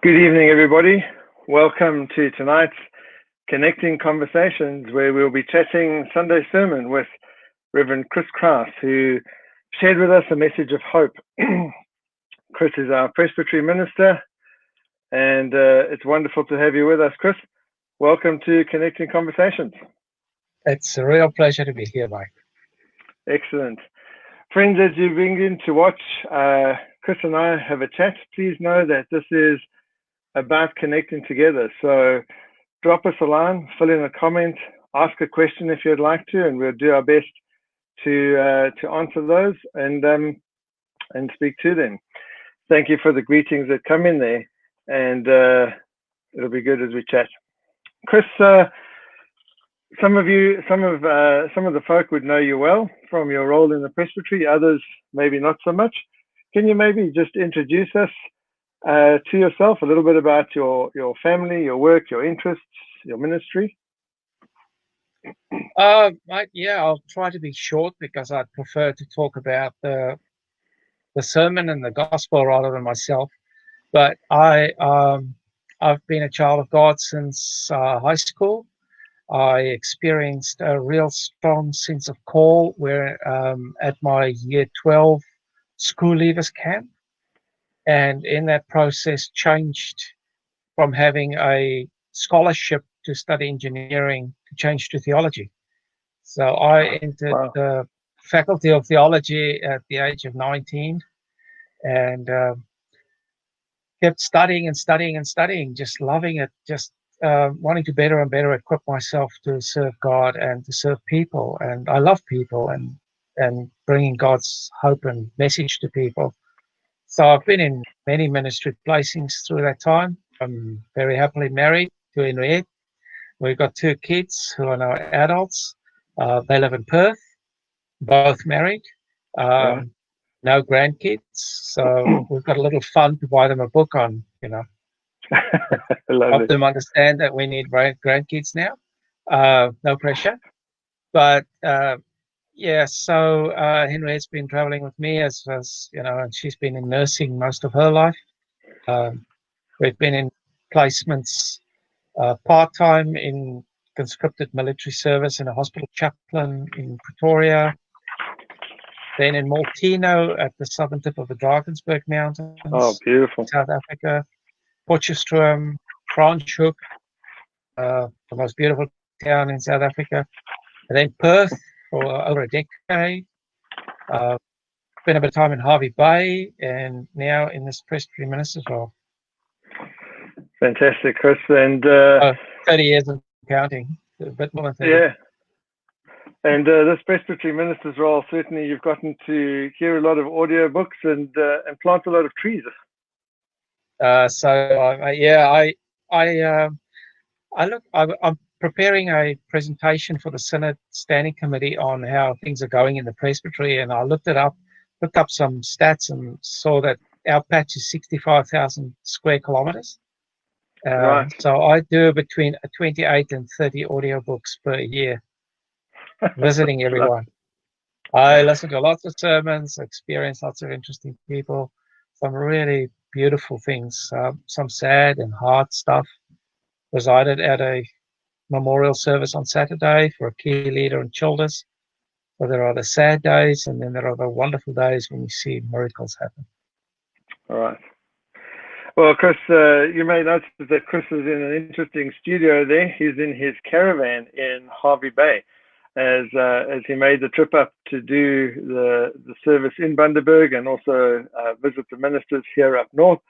Good evening, everybody. Welcome to tonight's Connecting Conversations, where we'll be chatting Sunday sermon with Reverend Chris Crause, who shared with us a message of hope. Chris is our presbytery minister, and it's wonderful to have you with us, Chris. Welcome to Connecting Conversations. It's a real pleasure to be here, Mike. Excellent. Friends, as you begin to watch Chris and I have a chat, please know that this is about connecting together. So drop us a line, fill in a comment, ask a question if you'd like to, and we'll do our best to answer those and speak to them. Thank you for the greetings that come in there, and it'll be good as we chat. Chris, some of the folk would know you well from your role in the presbytery, others maybe not so much. Can you maybe just introduce us to yourself, a little bit about your family, your work, your interests, your ministry? Yeah, I'll try to be short because I'd prefer to talk about the sermon and the gospel rather than myself. But I've been a child of God since high school. I experienced a real strong sense of call where at my year 12 school leavers camp. And in that process, changed from having a scholarship to study engineering to change to theology. So I entered the faculty of theology at the age of 19 and kept studying and studying and studying, just loving it, just wanting to better and better equip myself to serve God and to serve people. And I love people and bringing God's hope and message to people. So I've been in many ministry placings through that time. I'm very happily married to Henriette. We've got 2 kids who are now adults. They live in Perth, both married, no grandkids. So we've got a little fund to buy them a book on, help them understand that we need grandkids now. No pressure. But yeah, so Henriette's been traveling with me as and she's been in nursing most of her life. We've been in placements part-time in conscripted military service in a hospital chaplain in Pretoria, then in Maltino at the southern tip of the Drakensberg Mountains. Oh, beautiful. South Africa, Potchefstroom, Franschhoek, the most beautiful town in South Africa, and then Perth for over a decade. Spent a bit of time in Harvey Bay, and now in this presbytery minister's role. Fantastic, Chris. And 30 years of counting, a bit more than 30. Yeah. And this presbytery minister's role, certainly you've gotten to hear a lot of audio books and plant a lot of trees. I'm preparing a presentation for the Synod Standing Committee on how things are going in the presbytery, and I looked up some stats and saw that our patch is 65,000 square kilometers. Right. So I do between 28 and 30 audiobooks per year, visiting everyone. I listen to lots of sermons, experience lots of interesting people, some really beautiful things, some sad and hard stuff. Presided at a memorial service on Saturday for a key leader in Childers. So there are the sad days, and then there are the wonderful days when you see miracles happen. All right. Well, Chris, you may notice that Chris is in an interesting studio there. He's in his caravan in Harvey Bay as he made the trip up to do the service in Bundaberg and also visit the ministers here up north.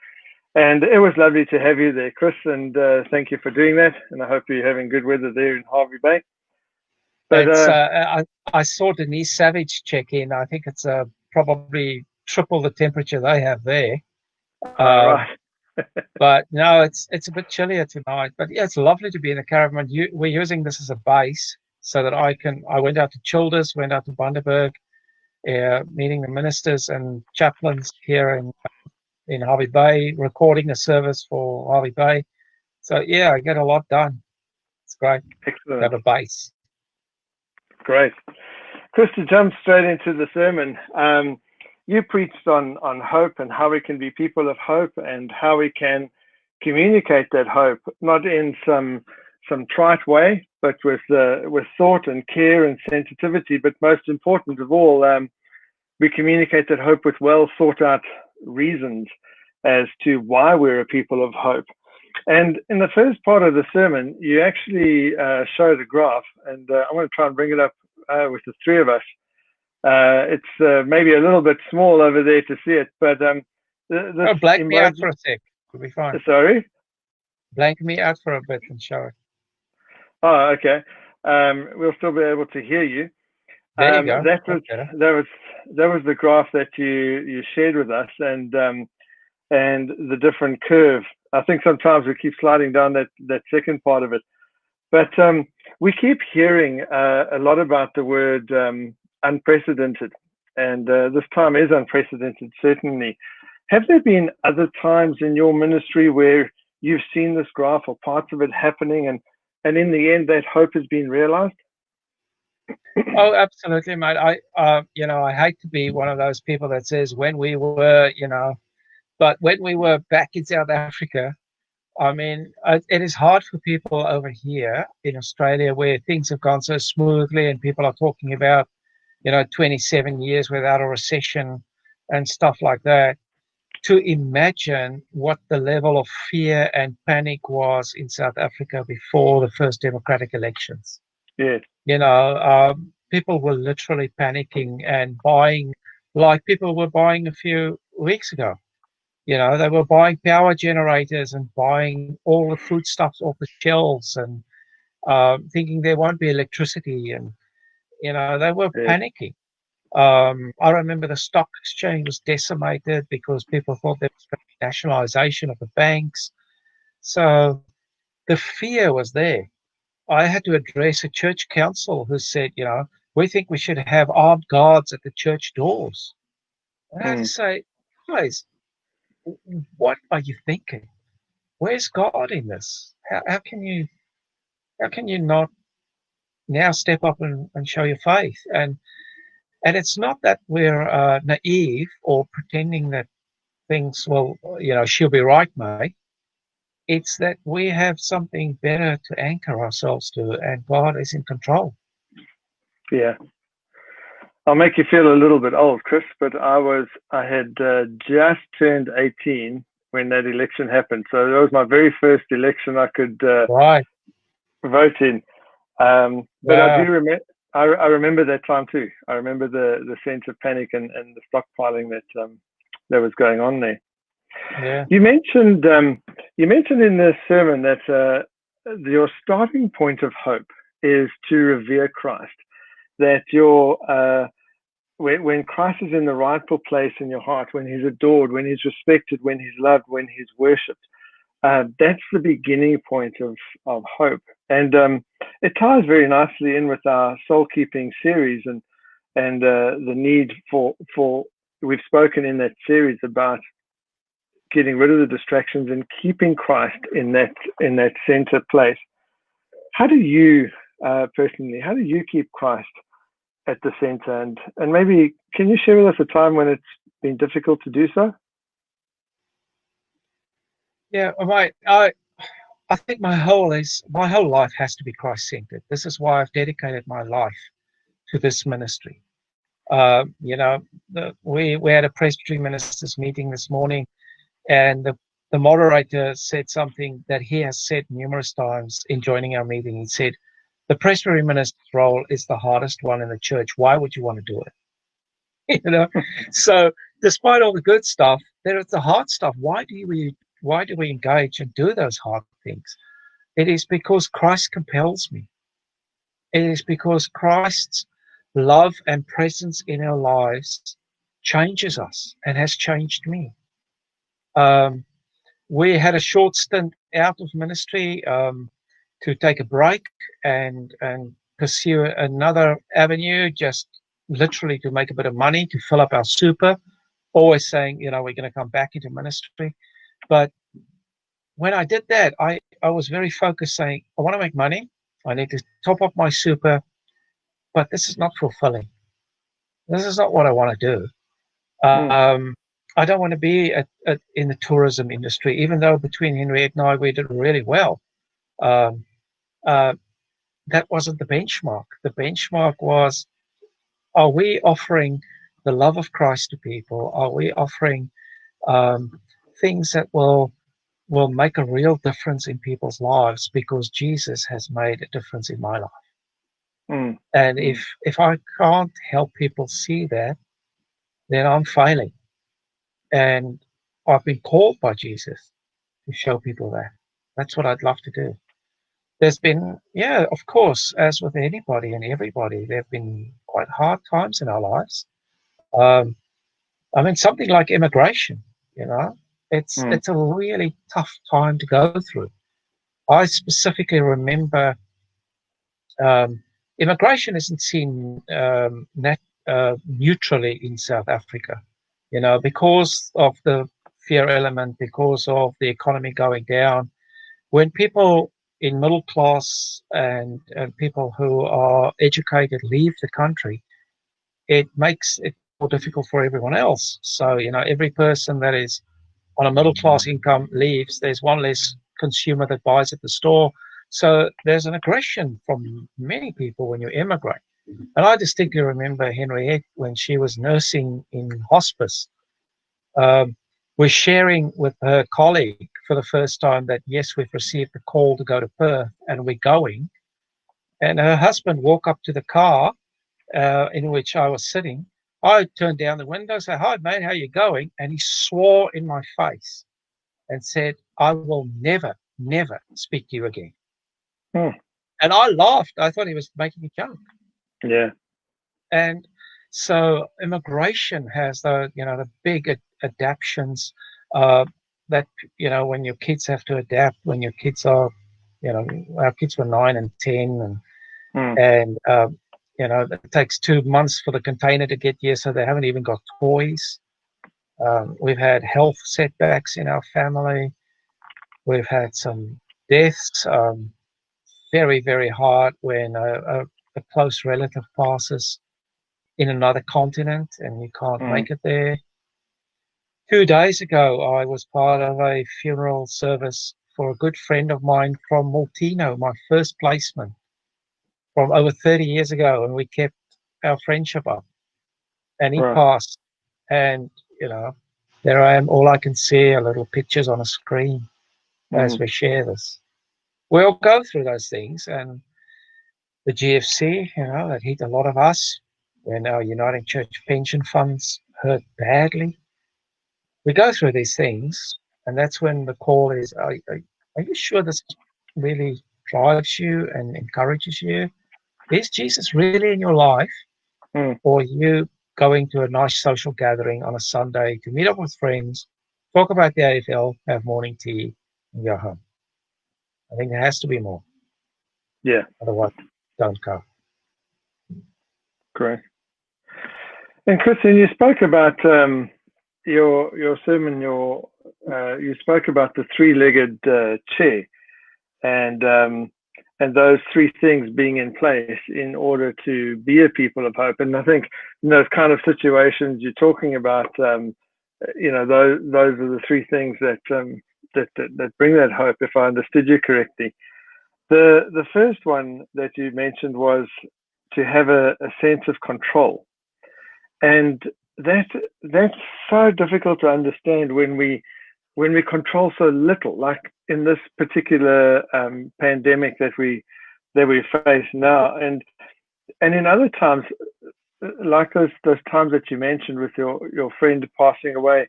And it was lovely to have you there, Chris, and thank you for doing that. And I hope you're having good weather there in Harvey Bay. But I saw Denise Savage check in. I think it's probably triple the temperature they have there. Right. But no, it's a bit chillier tonight. But yeah, it's lovely to be in the caravan. We're using this as a base so that I went out to Childers, went out to Bundaberg, meeting the ministers and chaplains here in Harvey Bay, recording a service for Harvey Bay. So yeah, I get a lot done. It's great. Excellent. To have a base. Great. Chris, to jump straight into the sermon, you preached on hope and how we can be people of hope and how we can communicate that hope, not in some trite way, but with thought and care and sensitivity. But most important of all, we communicate that hope with well thought out reasons as to why we're a people of hope. And in the first part of the sermon, you actually showed a graph, and I'm going to try and bring it up with the three of us. It's maybe a little bit small over there to see it, but blank me out for a sec. We'll be fine. Sorry? Blank me out for a bit and show it. Oh, okay. We'll still be able to hear you. There you go. That was the graph that you shared with us, and the different curve. I think sometimes we keep sliding down that second part of it, but we keep hearing a lot about the word unprecedented, and this time is unprecedented, certainly. Have there been other times in your ministry where you've seen this graph or parts of it happening, and in the end that hope has been realized? Oh, absolutely, mate. I hate to be one of those people that says when we were, but when we were back in South Africa, I mean, it is hard for people over here in Australia where things have gone so smoothly and people are talking about, 27 years without a recession and stuff like that, to imagine what the level of fear and panic was in South Africa before the first democratic elections. Yes. People were literally panicking and buying like people were buying a few weeks ago. They were buying power generators and buying all the foodstuffs off the shelves and thinking there won't be electricity. And, they were panicking. I remember the stock exchange was decimated because people thought there was going to be nationalization of the banks. So the fear was there. I had to address a church council who said, we think we should have armed guards at the church doors. And I had to say, guys, what are you thinking? Where's God in this? How can you not now step up and show your faith? And it's not that we're naive or pretending that things, she'll be right, mate. It's that we have something better to anchor ourselves to, and God is in control. Yeah. I'll make you feel a little bit old, Chris, but I had just turned 18 when that election happened. So that was my very first election I could vote in. But I do remember. I remember that time too. I remember the sense of panic and the stockpiling that was going on there. Yeah. You mentioned in the sermon that your starting point of hope is to revere Christ. That when Christ is in the rightful place in your heart, when he's adored, when he's respected, when he's loved, when he's worshipped, that's the beginning point of hope. And it ties very nicely in with our soul keeping series and the need for we've spoken in that series about getting rid of the distractions and keeping Christ in that center place. How do you personally, how do you keep Christ at the center? And maybe can you share with us a time when it's been difficult to do so? Yeah, I think my whole life has to be Christ-centered. This is why I've dedicated my life to this ministry. We had a presbytery ministers meeting this morning, and the moderator said something that he has said numerous times in joining our meeting. He said, the presbytery minister's role is the hardest one in the church. Why would you want to do it? So despite all the good stuff, there is the hard stuff. Why do we engage and do those hard things? It is because Christ compels me. It is because Christ's love and presence in our lives changes us and has changed me. We had a short stint out of ministry to take a break and pursue another avenue, just literally to make a bit of money, to fill up our super, always saying, we're going to come back into ministry. But when I did that, I was very focused, saying, I want to make money. I need to top up my super, but this is not fulfilling. This is not what I want to do. I don't want to be in the tourism industry, even though between Henriette and I, we did really well. Um, uh, that wasn't the benchmark. The benchmark was, are we offering the love of Christ to people? Are we offering things that will make a real difference in people's lives because Jesus has made a difference in my life? And if I can't help people see that, then I'm failing. And I've been called by Jesus to show people that. That's what I'd love to do. There's been, yeah, of course, as with anybody and everybody, there have been quite hard times in our lives. I mean, something like immigration, it's a really tough time to go through. I specifically remember immigration isn't seen neutrally in South Africa, because of the fear element, because of the economy going down. When people in middle class and people who are educated leave the country, it makes it more difficult for everyone else. So, every person that is on a middle class income leaves, there's one less consumer that buys at the store. So there's an aggression from many people when you immigrate. And I distinctly remember Henriette when she was nursing in hospice, was sharing with her colleague for the first time that, yes, we've received a call to go to Perth and we're going. And her husband walked up to the car in which I was sitting. I turned down the window, said, "Hi, mate, how you going?" And he swore in my face and said, "I will never, never speak to you again." And I laughed. I thought he was making a joke. Yeah. And so immigration has the big adaptations that, when your kids have to adapt, when your kids are, our kids were 9 and 10 and it takes 2 months for the container to get here. So they haven't even got toys. We've had health setbacks in our family. We've had some deaths. Very, very hard when a close relative passes in another continent and you can't make it there. 2 days ago, I was part of a funeral service for a good friend of mine from Multino, my first placement from over 30 years ago, and we kept our friendship up. And he passed, and there I am. All I can see are little pictures on a screen as we share this. We all go through those things, and the GFC, that hit a lot of us when our Uniting Church pension funds hurt badly. We go through these things, and that's when the call is, are you sure this really drives you and encourages you? Is Jesus really in your life? Or are you going to a nice social gathering on a Sunday to meet up with friends, talk about the AFL, have morning tea, and go home? I think there has to be more. Yeah. Otherwise, don't go. Correct. And Christian, you spoke about your sermon. You spoke about the three-legged chair, and those three things being in place in order to be a people of hope. And I think in those kind of situations you're talking about, those are the three things that bring that hope, if I understood you correctly. The first one that you mentioned was to have a sense of control, and that's so difficult to understand when we control so little, like in this particular pandemic that we face now, and in other times, like those times that you mentioned with your friend passing away,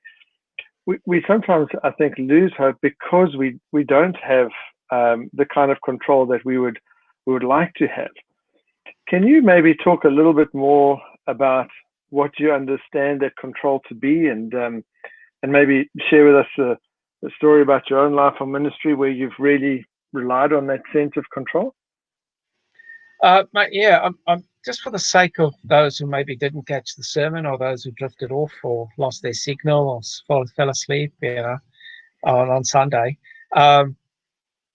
we sometimes, I think, lose hope because we don't have the kind of control that we would like to have. Can you maybe talk a little bit more about what you understand that control to be, and maybe share with us a story about your own life or ministry where you've really relied on that sense of control? Yeah, I'm just for the sake of those who maybe didn't catch the sermon, or those who drifted off or lost their signal or fell asleep, on Sunday.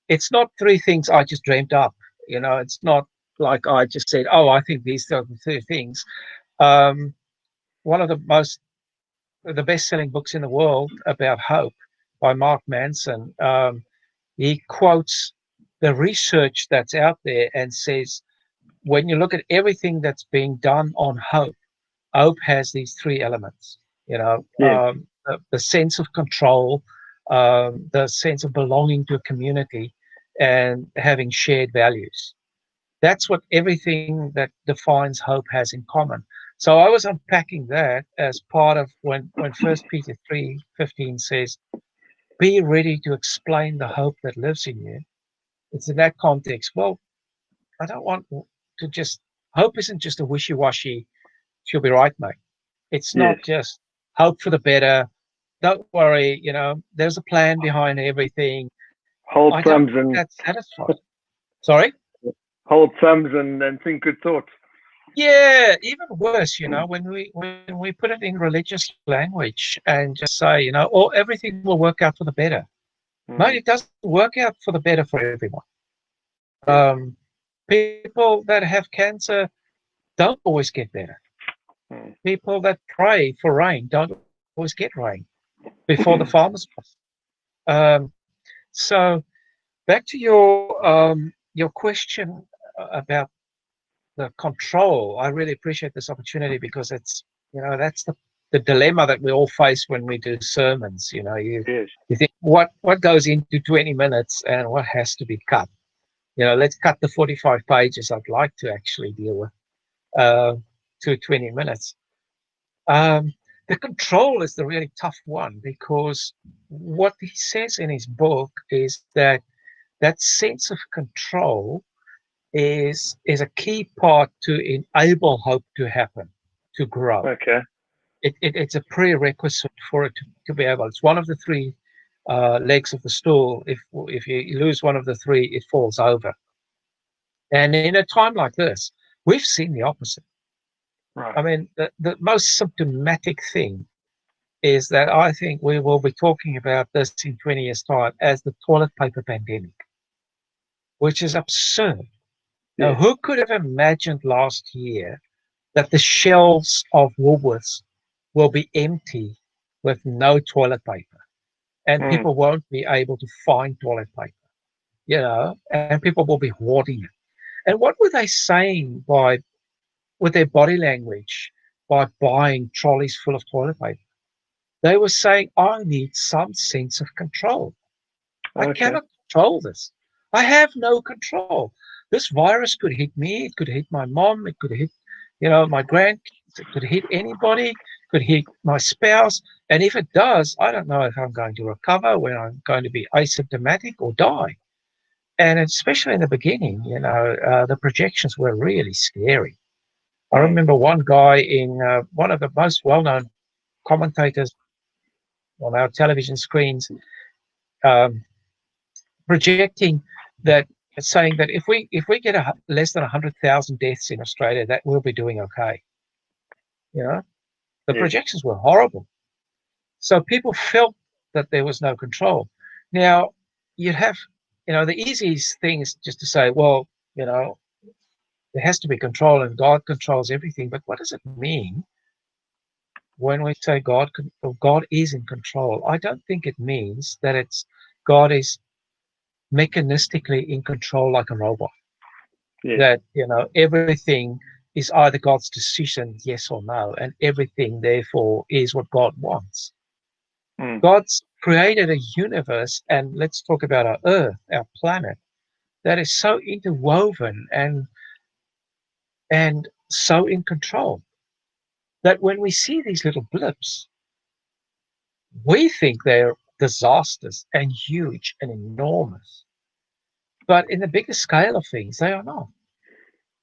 It's not three things I just dreamed up. It's not like I just said, "Oh, I think these are the three things." One of the most the best-selling books in the world about hope by Mark Manson. He quotes the research that's out there and says, when you look at everything that's being done on hope, hope has these three elements, the sense of control, the sense of belonging to a community, and having shared values. That's what everything that defines hope has in common. So I was unpacking that as part of when 1 Peter 3:15 says, be ready to explain the hope that lives in you. It's in that context. Well, I don't want to just, hope isn't just a wishy-washy, she'll be right, mate. It's not just hope for the better. Don't worry, there's a plan behind everything. Hold thumbs and that's satisfied. Sorry? Hold thumbs and think good thoughts. Yeah, even worse, when we put it in religious language and just say, everything will work out for the better. Mate, it doesn't work out for the better for everyone. People that have cancer don't always get better. People that pray for rain don't always get rain before the farmers. So back to your question about the control. I really appreciate this opportunity because it's, that's the dilemma that we all face when we do sermons. You think what goes into 20 minutes and what has to be cut. Let's cut the 45 pages I'd like to actually deal with to 20 minutes. The control is the really tough one because what he says in his book is that sense of control is a key part to enable hope to happen, to grow. Okay. It's a prerequisite for it to be able. It's one of the three legs of the stool. If you lose one of the three, it falls over. And in a time like this, we've seen the opposite. Right. I mean, the most symptomatic thing is that I think we will be talking about this in 20 years' time as the toilet paper pandemic, which is absurd. Now, who could have imagined last year that the shelves of Woolworths will be empty with no toilet paper and people won't be able to find toilet paper, and people will be hoarding it. And what were they saying with their body language by buying trolleys full of toilet paper? They were saying, I need some sense of control. I cannot control this. I have no control. This virus could hit me. It could hit my mom. It could hit, my grandkids. It could hit anybody. It could hit my spouse. And if it does, I don't know if I'm going to recover, when I'm going to be asymptomatic or die. And especially in the beginning, the projections were really scary. I remember one guy in one of the most well-known commentators on our television screens projecting that, saying that if we get less than 100,000 deaths in Australia, that we'll be doing okay. The projections were horrible. So people felt that there was no control. Now, you'd have, the easiest thing is just to say, well, there has to be control and God controls everything. But what does it mean when we say God is in control? I don't think it means that God is mechanistically in control like a robot. That everything is either God's decision, yes or no, and everything therefore is what God wants. God's created a universe, and let's talk about our earth, our planet, that is so interwoven and so in control that when we see these little blips, we think they're disasters and huge and enormous. But in the bigger scale of things, they are not,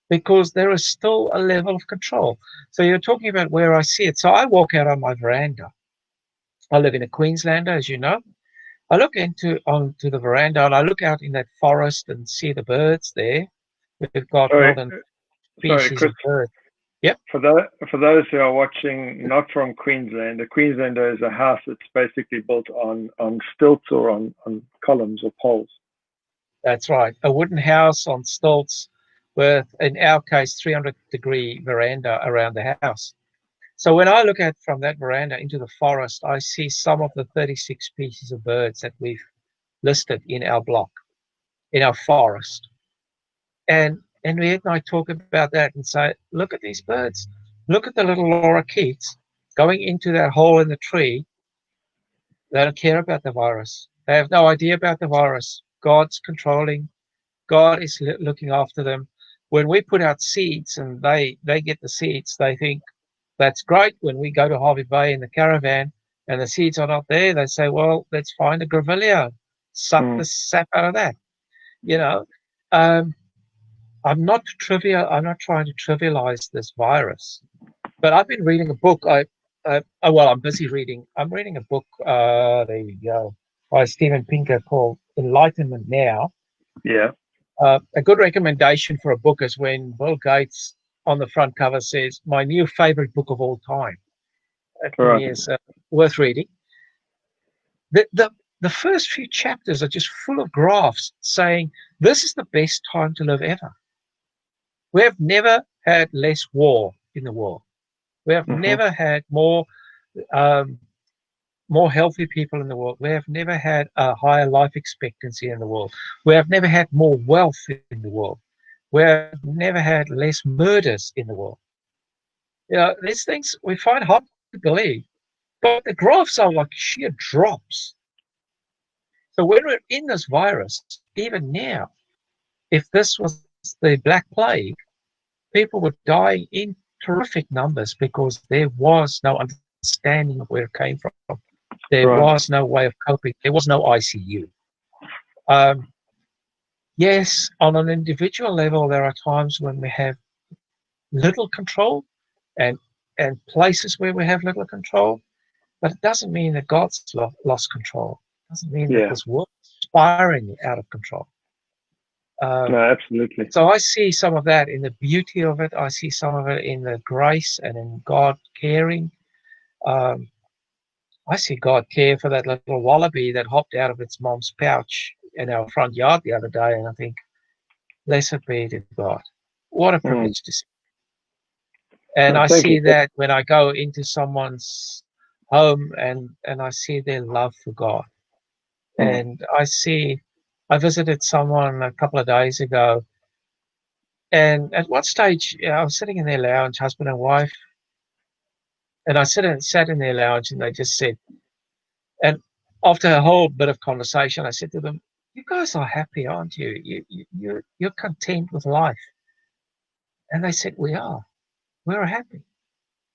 because there is still a level of control. So you're talking about where I see it. So I walk out on my veranda. I live in a Queenslander, as you know. I look onto the veranda and I look out in that forest and see the birds there. We've got northern species Chris, of birds. Yep. For those who are watching not from Queensland, a Queenslander is a house that's basically built on stilts or on columns or poles. That's right. A wooden house on stilts with, in our case, 300-degree veranda around the house. So when I look at from that veranda into the forest, I see some of the 36 species of birds that we've listed in our block, in our forest. And Henriette and I talk about that and say, look at these birds. Look at the little lorikeets going into that hole in the tree. They don't care about the virus. They have no idea about the virus. God's controlling. God is looking after them. When we put out seeds and they get the seeds, they think that's great. When we go to Harvey Bay in the caravan and the seeds are not there, they say, well, let's find a grevillea, suck the sap out of that. You know, I'm not trying to trivialize this virus, but I've been reading a book. I'm busy reading. I'm reading a book. There you go, by Steven Pinker called Enlightenment Now. Yeah. A good recommendation for a book is when Bill Gates on the front cover says, "My new favorite book of all time." That for me is worth reading. The first few chapters are just full of graphs saying this is the best time to live ever. We have never had less war in the world. We have never had more healthy people in the world. We have never had a higher life expectancy in the world. We have never had more wealth in the world. We have never had less murders in the world. You know, these things we find hard to believe, but the graphs are like sheer drops. So when we're in this virus, even now, if this was the Black Plague, people were dying in terrific numbers because there was no understanding of where it came from. There was no way of coping. There was no ICU. Yes, on an individual level, there are times when we have little control and places where we have little control, but it doesn't mean that God's lost control. It doesn't mean that this world is spiraling out of control. No, absolutely. So I see some of that in the beauty of it. I see some of it in the grace and in God caring. I see God care for that little wallaby that hopped out of its mom's pouch in our front yard the other day, and I think, blessed be to God. What a privilege to see. And I see that when I go into someone's home and I see their love for God. And I visited someone a couple of days ago, and at one stage, I was sitting in their lounge, husband and wife, and I sat in their lounge, and they just said, and after a whole bit of conversation, I said to them, "You guys are happy, aren't you? You're content with life." And they said, "We are. We're happy.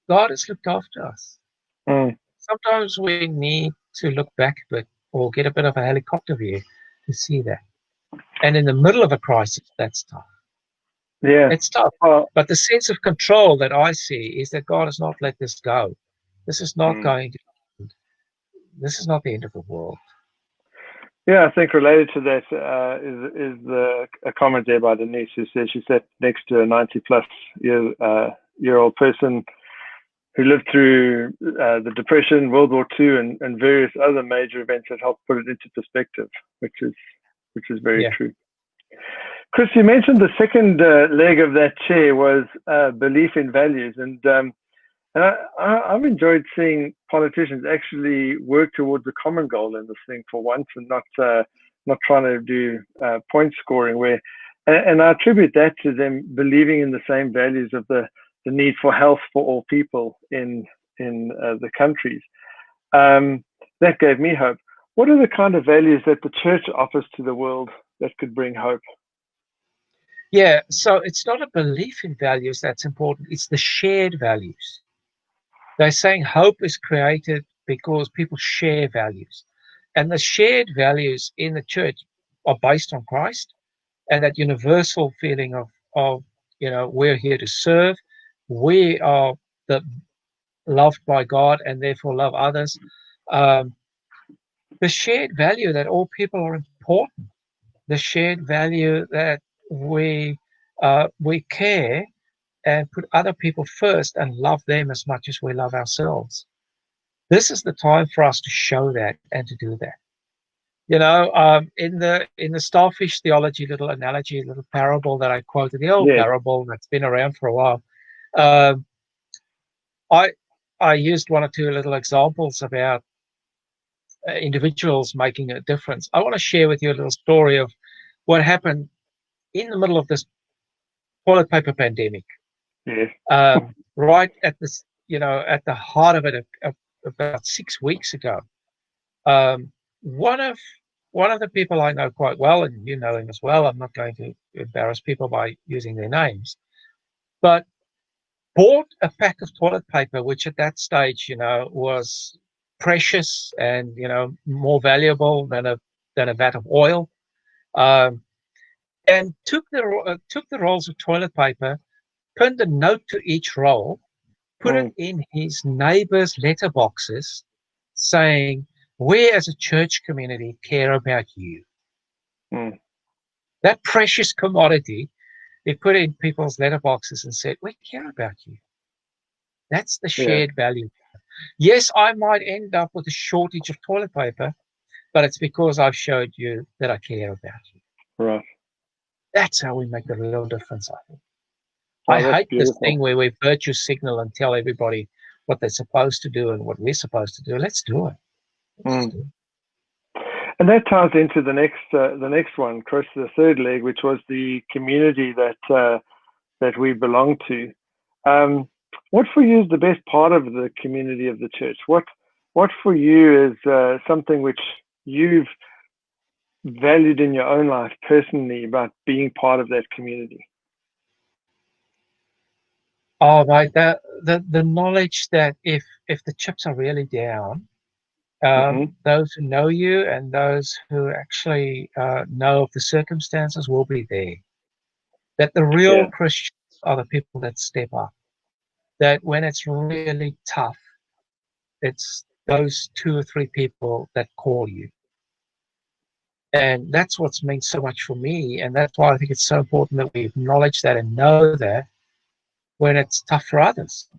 God has looked after us." Sometimes we need to look back a bit or get a bit of a helicopter view to see that. And in the middle of a crisis, that's tough. Yeah, it's tough. But the sense of control that I see is that God has not let this go. This is not going to end. This is not the end of the world. Yeah, I think related to that is a comment there by Denise, who says she sat next to a 90-plus-year-old person who lived through the Depression, World War II, and various other major events that helped put it into perspective, which is very true. Chris, you mentioned the second leg of that chair was belief in values, and I've enjoyed seeing politicians actually work towards a common goal in this thing for once, and not trying to do point scoring. And I attribute that to them believing in the same values of the need for health for all people in the countries. That gave me hope. What are the kind of values that the church offers to the world that could bring hope? Yeah, so it's not a belief in values that's important. It's the shared values. They're saying hope is created because people share values. And the shared values in the church are based on Christ and that universal feeling of we're here to serve. We are loved by God and therefore love others. The shared value that all people are important. The shared value that we care and put other people first and love them as much as we love ourselves. This is the time for us to show that and to do that. In the starfish theology, little analogy, little parable that I quoted, the old parable that's been around for a while. I used one or two little examples about individuals making a difference. I want to share with you a little story of what happened in the middle of this toilet paper pandemic. Yes. Right at this, at the heart of it, about 6 weeks ago. One of the people I know quite well, and you know him as well. I'm not going to embarrass people by using their names, but bought a pack of toilet paper, which at that stage, was precious and more valuable than a vat of oil, and took the rolls of toilet paper, pinned a note to each roll, put it in his neighbors' letterboxes, saying, "We as a church community care about you." That precious commodity, he put in people's letterboxes and said, "We care about you." That's the shared value. Yes, I might end up with a shortage of toilet paper, but it's because I've showed you that I care about you. Right. That's how we make a real difference, I think. Oh, I hate beautiful. this thing where we virtue signal and tell everybody what they're supposed to do and what we're supposed to do. Let's do it. Let's do it. And that ties into the next one, Chris, the third leg, which was the community that we belong to. What for you is the best part of the community of the church? What for you is something which you've valued in your own life personally about being part of that community? Oh, mate, the knowledge that if the chips are really down, those who know you and those who actually know of the circumstances will be there. That the real Christians are the people that step up. That when it's really tough, it's those 2 or 3 people that call you. And that's what's meant so much for me. And that's why I think it's so important that we acknowledge that and know that when it's tough for others.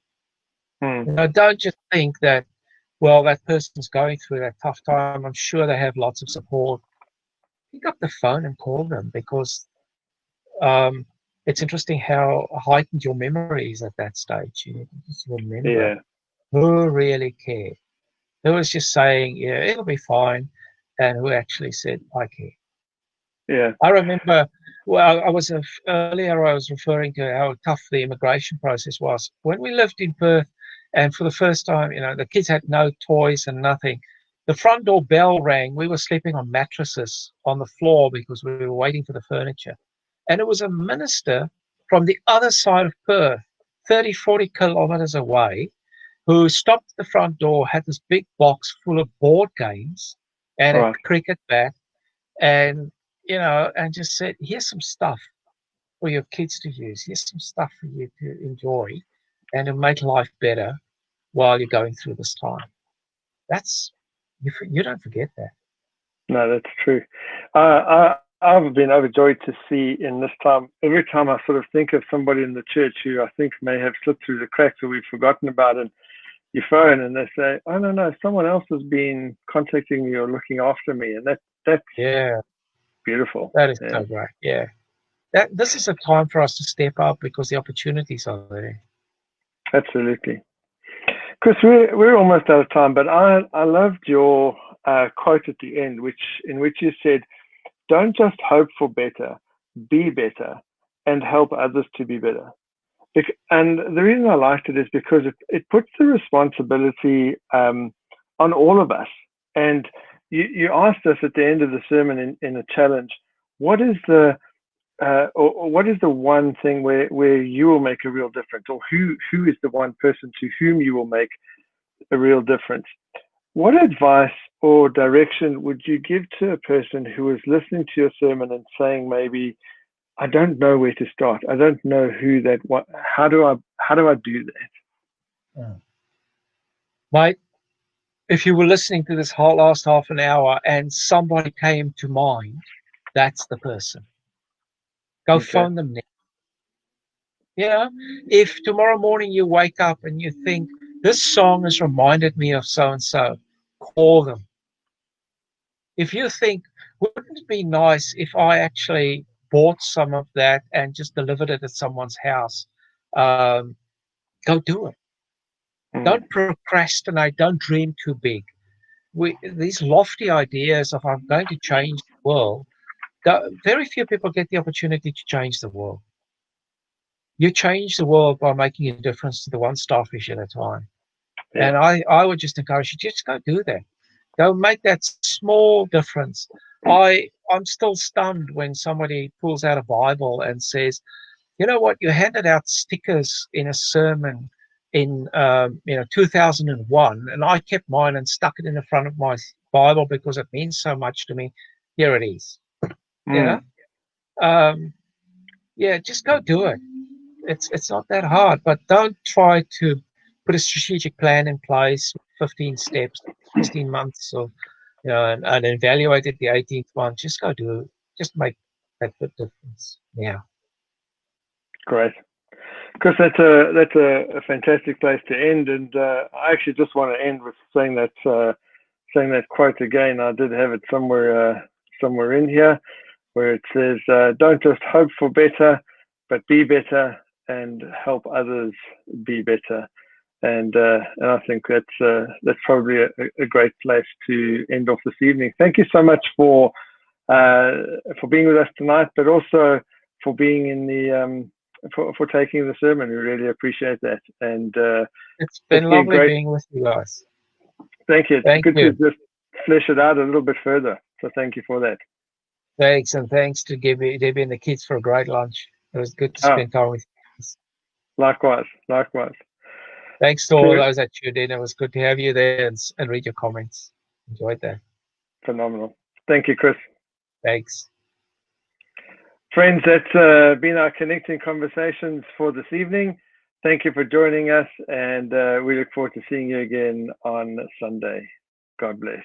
Don't just think that, well, that person's going through that tough time. I'm sure they have lots of support. Pick up the phone and call them, because it's interesting how heightened your memory is at that stage. You need to just remember who really cared, who was just saying, yeah, it'll be fine, and who actually said, I care. Yeah. I remember, well, earlier I was referring to how tough the immigration process was. When we lived in Perth, and for the first time, the kids had no toys and nothing. The front door bell rang. We were sleeping on mattresses on the floor because we were waiting for the furniture. And it was a minister from the other side of Perth, 30, 40 kilometers away, who stopped at the front door, had this big box full of board games and a cricket bat, and and just said, here's some stuff for your kids to use. Here's some stuff for you to enjoy and to make life better while you're going through this time. That's, you don't forget that. No, that's true. I've been overjoyed to see in this time, every time I sort of think of somebody in the church who I think may have slipped through the cracks or we've forgotten about, and you phone and they say, oh, no, someone else has been contacting me or looking after me. And that's beautiful. That is so great. Yeah. This is a time for us to step up because the opportunities are there. Absolutely. Chris, we're almost out of time, but I loved your quote at the end, in which you said, don't just hope for better, be better, and help others to be better. And the reason I liked it is because it puts the responsibility on all of us. And you asked us at the end of the sermon in a challenge, what is the one thing where you will make a real difference, or who is the one person to whom you will make a real difference? What advice or direction would you give to a person who is listening to your sermon and saying, maybe, I don't know where to start. I don't know how do I do that? Mate, if you were listening to this last half an hour and somebody came to mind, that's the person. Go phone them now. If tomorrow morning you wake up and you think, this song has reminded me of so-and-so, call them. If you think, wouldn't it be nice if I actually bought some of that and just delivered it at someone's house, go do it. Don't procrastinate. Don't dream too big. These lofty ideas of I'm going to change the world, very few people get the opportunity to change the world. You change the world by making a difference to the one starfish at a time. Yeah. And I would just encourage you, just go do that. Go make that small difference. I'm still stunned when somebody pulls out a Bible and says, you know what, you handed out stickers in a sermon in 2001, and I kept mine and stuck it in the front of my Bible because it means so much to me. Here it is. You know, yeah, just go do it. It's not that hard, but don't try to put a strategic plan in place, 15 steps, 16 months, or and evaluate it the 18th month. Just go do it. Just make that big difference. Yeah. Great. Chris, that's a fantastic place to end, and I actually just want to end with saying that quote again. I did have it somewhere in here, where it says, "Don't just hope for better, but be better and help others be better." And I think that's probably a great place to end off this evening. Thank you so much for being with us tonight, but also for being in the for taking the sermon. We really appreciate that. And it's been lovely being with you guys. Thank you. Thank It's good you. to just flesh it out a little bit further. So thank you for that. Thanks, and thanks to Debbie and the kids for a great lunch. It was good to spend time with you. Likewise. Thanks to all those that tuned in. It was good to have you there and read your comments. Enjoyed that. Phenomenal. Thank you, Chris. Thanks. Friends, that's been our Connecting Conversations for this evening. Thank you for joining us, and we look forward to seeing you again on Sunday. God bless.